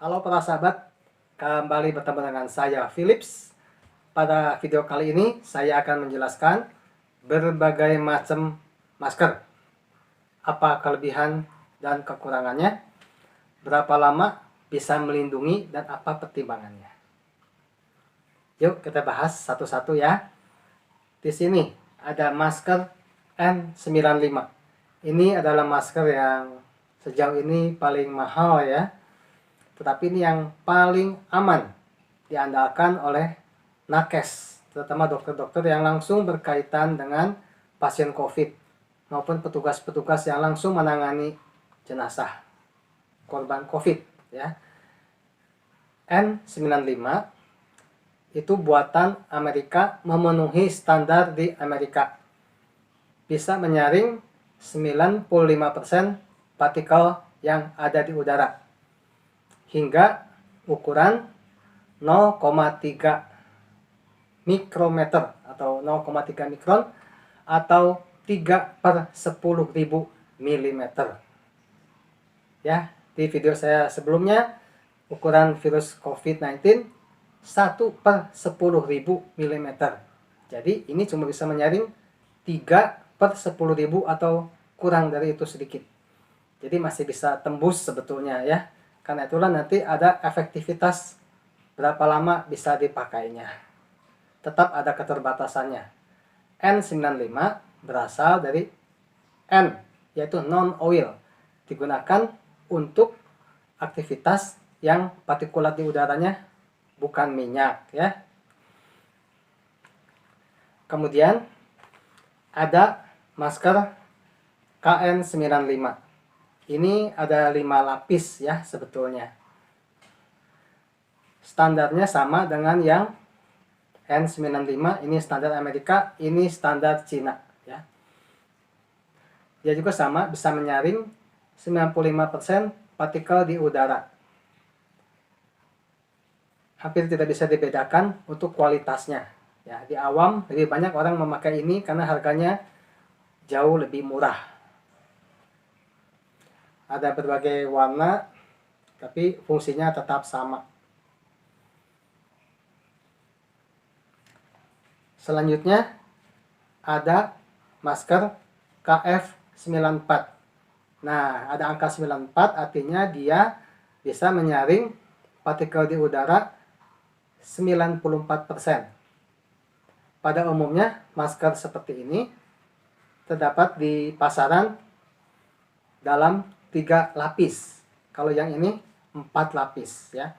Halo para sahabat, kembali bertemu dengan saya Philips. Pada video kali ini saya akan menjelaskan berbagai macam masker, apa kelebihan dan kekurangannya, berapa lama bisa melindungi dan apa pertimbangannya. Yuk kita bahas satu-satu ya. Di sini ada masker N95. Ini adalah masker yang sejauh ini paling mahal ya. Tetapi ini yang paling aman diandalkan oleh nakes, terutama dokter-dokter yang langsung berkaitan dengan pasien COVID maupun petugas-petugas yang langsung menangani jenazah korban COVID ya. N95 itu buatan Amerika, memenuhi standar di Amerika. Bisa menyaring 95% partikel yang ada di udara hingga ukuran 0,3 mikrometer atau 0,3 mikron atau 3/10.000 milimeter. Ya, di video saya sebelumnya ukuran virus COVID-19 1/10.000 milimeter. Jadi ini cuma bisa menyaring 3/10.000 atau kurang dari itu sedikit. Jadi masih bisa tembus sebetulnya ya. Karena itulah nanti ada efektivitas berapa lama bisa dipakainya. Tetap ada keterbatasannya. N95 berasal dari N, yaitu non-oil. Digunakan untuk aktivitas yang partikulat di udaranya bukan minyak ya. Kemudian ada masker KN95. Ini ada 5 lapis ya sebetulnya. Standarnya sama dengan yang N95, ini standar Amerika, ini standar Cina ya. Dia juga sama, bisa menyaring 95% partikel di udara. Hampir tidak bisa dibedakan untuk kualitasnya. Ya, di awam lebih banyak orang memakai ini karena harganya jauh lebih murah. Ada berbagai warna, tapi fungsinya tetap sama. Selanjutnya ada masker KF94. Nah, ada angka 94 artinya dia bisa menyaring partikel di udara 94%. Pada umumnya masker seperti ini terdapat di pasaran dalam 3 lapis. Kalau yang ini 4 lapis ya.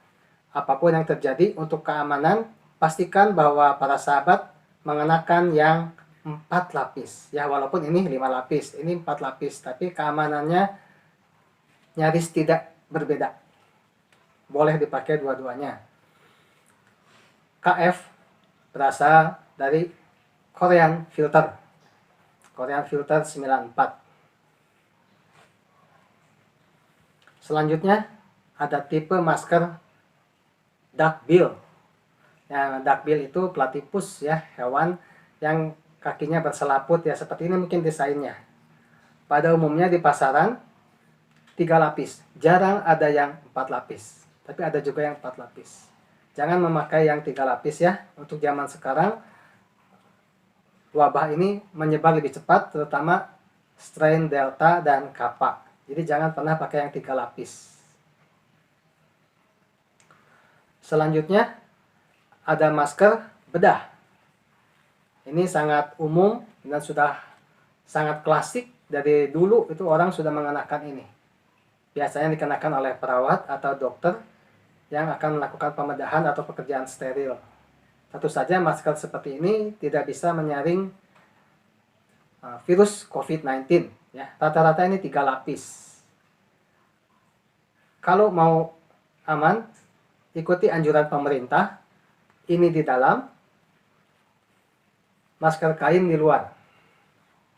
Apapun yang terjadi untuk keamanan, pastikan bahwa para sahabat mengenakan yang 4 lapis ya, walaupun ini 5 lapis, ini 4 lapis, tapi keamanannya nyaris tidak berbeda. Boleh dipakai dua-duanya. KF berasal dari Korean Filter. Korean Filter 94. Selanjutnya ada tipe masker duckbill. Nah, duckbill itu platypus ya, hewan yang kakinya berselaput ya, seperti ini mungkin desainnya. Pada umumnya di pasaran 3 lapis, jarang ada yang 4 lapis, tapi ada juga yang 4 lapis. Jangan memakai yang 3 lapis ya, untuk zaman sekarang wabah ini menyebar lebih cepat, terutama strain Delta dan Kappa. Jadi jangan pernah pakai yang 3 lapis. Selanjutnya ada masker bedah. Ini sangat umum dan sudah sangat klasik, dari dulu itu orang sudah mengenakan ini. Biasanya dikenakan oleh perawat atau dokter yang akan melakukan pembedahan atau pekerjaan steril. Tentu saja masker seperti ini tidak bisa menyaring virus COVID-19 ya. Rata-rata ini 3 lapis. Kalau mau aman, ikuti anjuran pemerintah. Ini di dalam, masker kain di luar.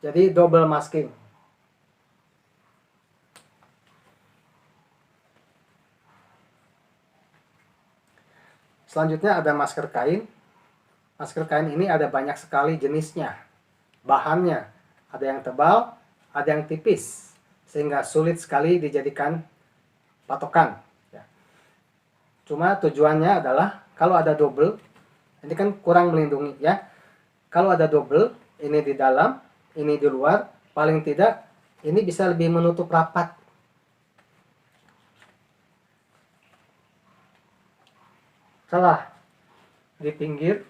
Jadi double masking. Selanjutnya ada masker kain. Masker kain ini ada banyak sekali jenisnya. Bahannya ada yang tebal, ada yang tipis, sehingga sulit sekali dijadikan patokan. Cuma tujuannya adalah kalau ada double, ini kan kurang melindungi ya. Kalau ada double, ini di dalam, ini di luar, paling tidak ini bisa lebih menutup rapat. Salah di pinggir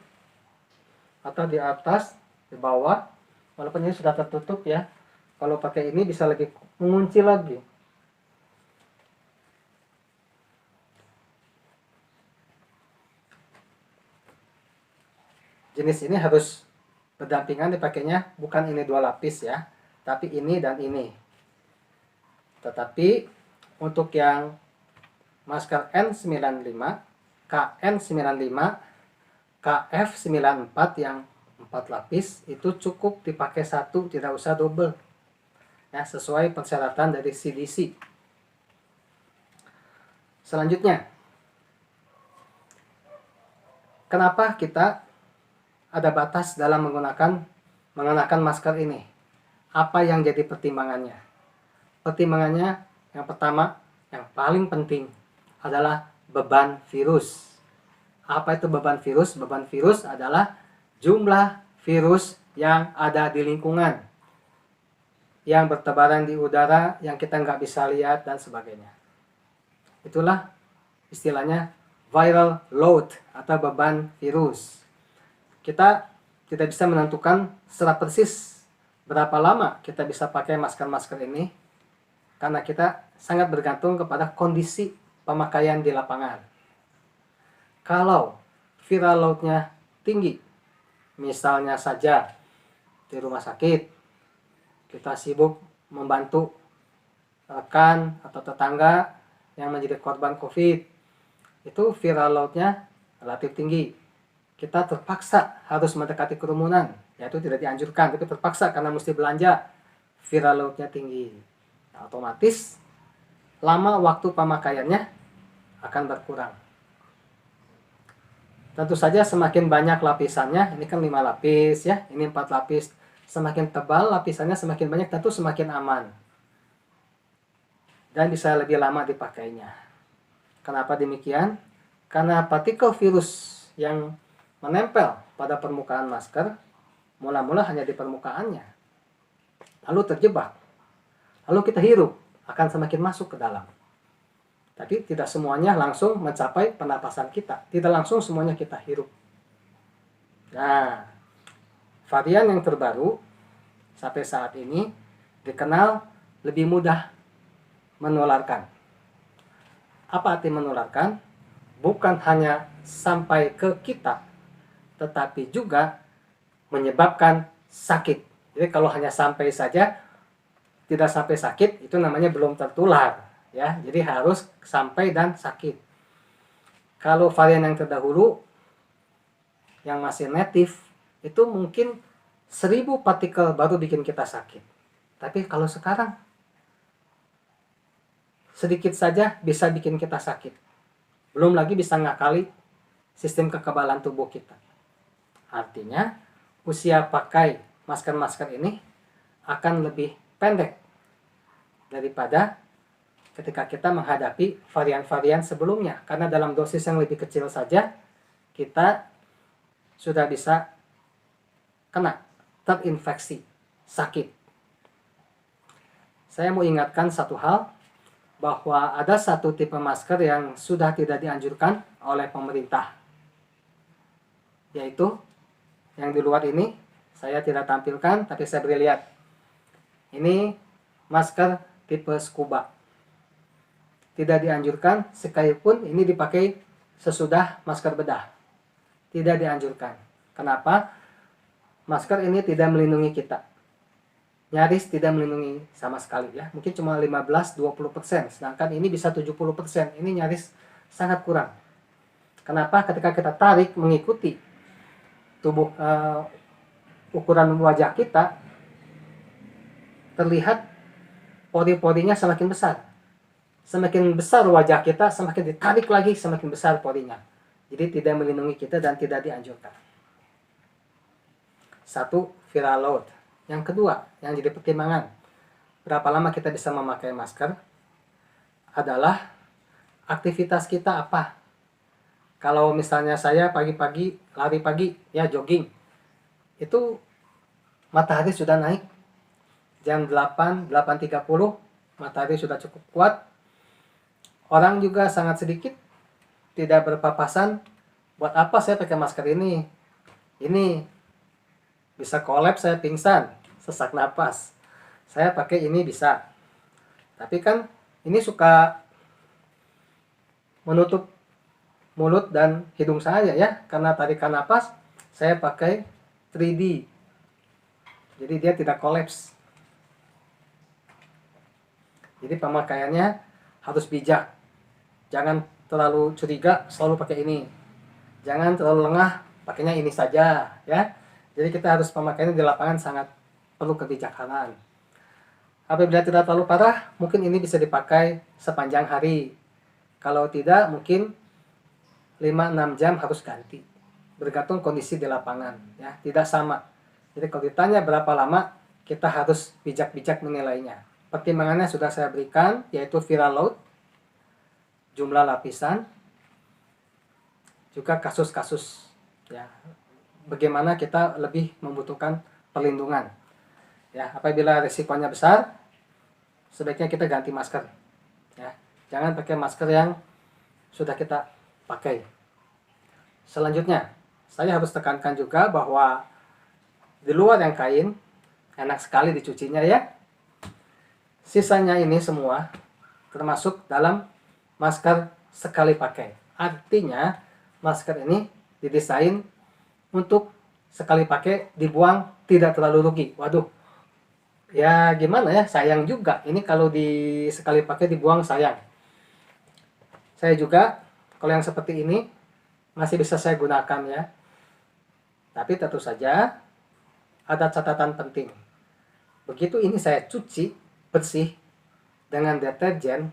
atau di atas, di bawah, walaupun ini sudah tertutup ya. Kalau pakai ini bisa lebih mengunci lagi. Jenis ini harus berdampingan dipakainya, bukan ini 2 lapis ya, tapi ini dan ini. Tetapi untuk yang masker N95, KN95, KF94 yang 4 lapis itu cukup dipakai satu, tidak usah double. Ya, sesuai persyaratan dari CDC. Selanjutnya, kenapa kita ada batas dalam mengenakan masker ini? Apa yang jadi pertimbangannya? Pertimbangannya yang pertama, yang paling penting adalah beban virus. Apa itu beban virus? Beban virus adalah jumlah virus yang ada di lingkungan, yang bertebaran di udara, yang kita nggak bisa lihat, dan sebagainya. Itulah istilahnya viral load atau beban virus. Kita tidak bisa menentukan secara persis berapa lama kita bisa pakai masker-masker ini, karena kita sangat bergantung kepada kondisi pemakaian di lapangan. Kalau viral load-nya tinggi, misalnya saja di rumah sakit, kita sibuk membantu rekan atau tetangga yang menjadi korban COVID, itu viral load-nya relatif tinggi. Kita terpaksa harus mendekati kerumunan, yaitu tidak dianjurkan, tapi terpaksa karena mesti belanja, viral load-nya tinggi. Nah, otomatis lama waktu pemakaiannya akan berkurang. Tentu saja semakin banyak lapisannya, ini kan 5 lapis ya, ini 4 lapis. Semakin tebal lapisannya, semakin banyak, tentu semakin aman. Dan bisa lebih lama dipakainya. Kenapa demikian? Karena partikel virus yang menempel pada permukaan masker, mula-mula hanya di permukaannya, lalu terjebak, lalu kita hirup, akan semakin masuk ke dalam. Tapi tidak semuanya langsung mencapai pernapasan kita, tidak langsung semuanya kita hirup. Nah, varian yang terbaru sampai saat ini dikenal lebih mudah menularkan. Apa arti menularkan? Bukan hanya sampai ke kita, tetapi juga menyebabkan sakit. Jadi kalau hanya sampai saja, tidak sampai sakit, itu namanya belum tertular ya. Jadi harus sampai dan sakit. Kalau varian yang terdahulu yang masih native, itu mungkin 1000 partikel baru bikin kita sakit. Tapi kalau sekarang sedikit saja bisa bikin kita sakit. Belum lagi bisa ngakali sistem kekebalan tubuh kita. Artinya, usia pakai masker-masker ini akan lebih pendek daripada ketika kita menghadapi varian-varian sebelumnya. Karena dalam dosis yang lebih kecil saja, kita sudah bisa kena, terinfeksi, sakit. Saya mau ingatkan satu hal, bahwa ada satu tipe masker yang sudah tidak dianjurkan oleh pemerintah, yaitu yang di luar ini. Saya tidak tampilkan, tapi saya beri lihat. Ini masker tipe scuba. Tidak dianjurkan, sekalipun ini dipakai sesudah masker bedah. Tidak dianjurkan. Kenapa? Masker ini tidak melindungi kita. Nyaris tidak melindungi sama sekali ya. Mungkin cuma 15-20%. Sedangkan ini bisa 70%. Ini nyaris sangat kurang. Kenapa? Ketika kita tarik mengikuti tubuh ukuran wajah kita, terlihat pori-porinya semakin besar. Semakin besar wajah kita, semakin ditarik lagi, semakin besar porinya. Jadi tidak melindungi kita dan tidak dianjurkan. Satu, viral load. Yang kedua, yang jadi pertimbangan berapa lama kita bisa memakai masker adalah aktivitas kita apa. Kalau misalnya saya pagi-pagi lari pagi ya, jogging, itu matahari sudah naik jam 8, 8.30, matahari sudah cukup kuat, orang juga sangat sedikit, tidak berpapasan. Buat apa saya pakai masker ini? Ini bisa kolaps, saya pingsan, sesak napas. Saya pakai ini bisa. Tapi kan ini suka menutup mulut dan hidung saya ya, karena tarikan napas saya pakai 3D. Jadi dia tidak kolaps. Jadi pemakaiannya harus bijak. Jangan terlalu curiga selalu pakai ini. Jangan terlalu lengah pakainya ini saja ya. Jadi kita harus pemakaiannya di lapangan sangat perlu kebijaksanaan. Apabila tidak terlalu parah, mungkin ini bisa dipakai sepanjang hari. Kalau tidak, mungkin 5-6 jam harus ganti. Bergantung kondisi di lapangan ya, tidak sama. Jadi kalau ditanya berapa lama, kita harus bijak-bijak menilainya. Pertimbangannya sudah saya berikan, yaitu viral load, jumlah lapisan, juga kasus-kasus ya, bagaimana kita lebih membutuhkan perlindungan ya. Apabila risikonya besar, sebaiknya kita ganti masker ya, jangan pakai masker yang sudah kita pakai. Selanjutnya, saya harus tekankan juga bahwa di luar yang kain enak sekali dicucinya ya, sisanya ini semua termasuk dalam masker sekali pakai. Artinya masker ini didesain untuk sekali pakai, dibuang tidak terlalu rugi. Waduh, ya gimana ya, sayang juga. Ini kalau di sekali pakai dibuang sayang. Saya juga kalau yang seperti ini masih bisa saya gunakan ya. Tapi tentu saja ada catatan penting. Begitu ini saya cuci bersih dengan deterjen,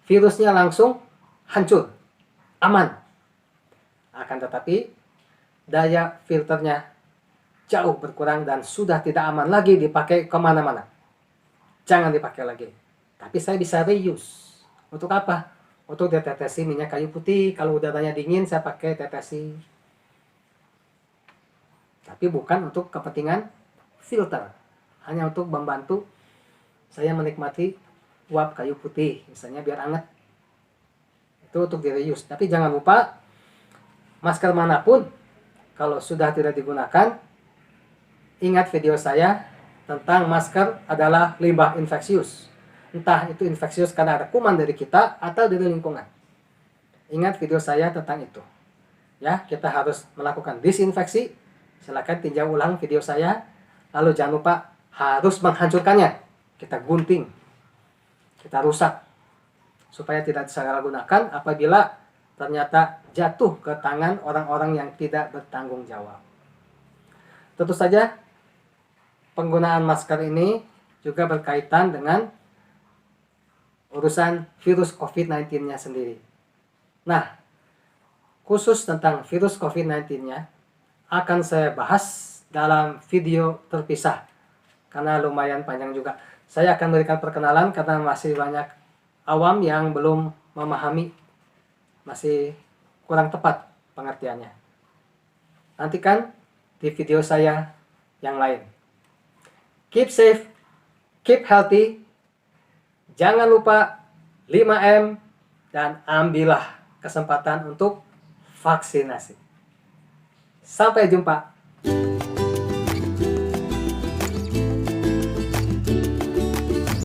virusnya langsung hancur, aman. Akan tetapi daya filternya jauh berkurang dan sudah tidak aman lagi dipakai kemana-mana. Jangan dipakai lagi. Tapi saya bisa reuse. Untuk apa? Untuk deteksi minyak kayu putih. Kalau udaranya dingin saya pakai deteksi. Tapi bukan untuk kepentingan filter. Hanya untuk membantu saya menikmati uap kayu putih, misalnya biar hangat. Itu untuk di reuse. Tapi jangan lupa, masker manapun kalau sudah tidak digunakan, ingat video saya tentang masker adalah limbah infeksius. Entah itu infeksius karena ada kuman dari kita atau dari lingkungan. Ingat video saya tentang itu. Ya, kita harus melakukan disinfeksi. Silakan tinjau ulang video saya. Lalu jangan lupa harus menghancurkannya. Kita gunting, kita rusak, supaya tidak disalahgunakan apabila ternyata jatuh ke tangan orang-orang yang tidak bertanggung jawab. Tentu saja penggunaan masker ini juga berkaitan dengan urusan virus COVID-19-nya sendiri. Nah, khusus tentang virus COVID-19-nya akan saya bahas dalam video terpisah, karena lumayan panjang juga. Saya akan berikan perkenalan karena masih banyak awam yang belum memahami, masih kurang tepat pengertiannya. Nantikan di video saya yang lain. Keep safe, keep healthy, jangan lupa 5M, dan ambillah kesempatan untuk vaksinasi. Sampai jumpa.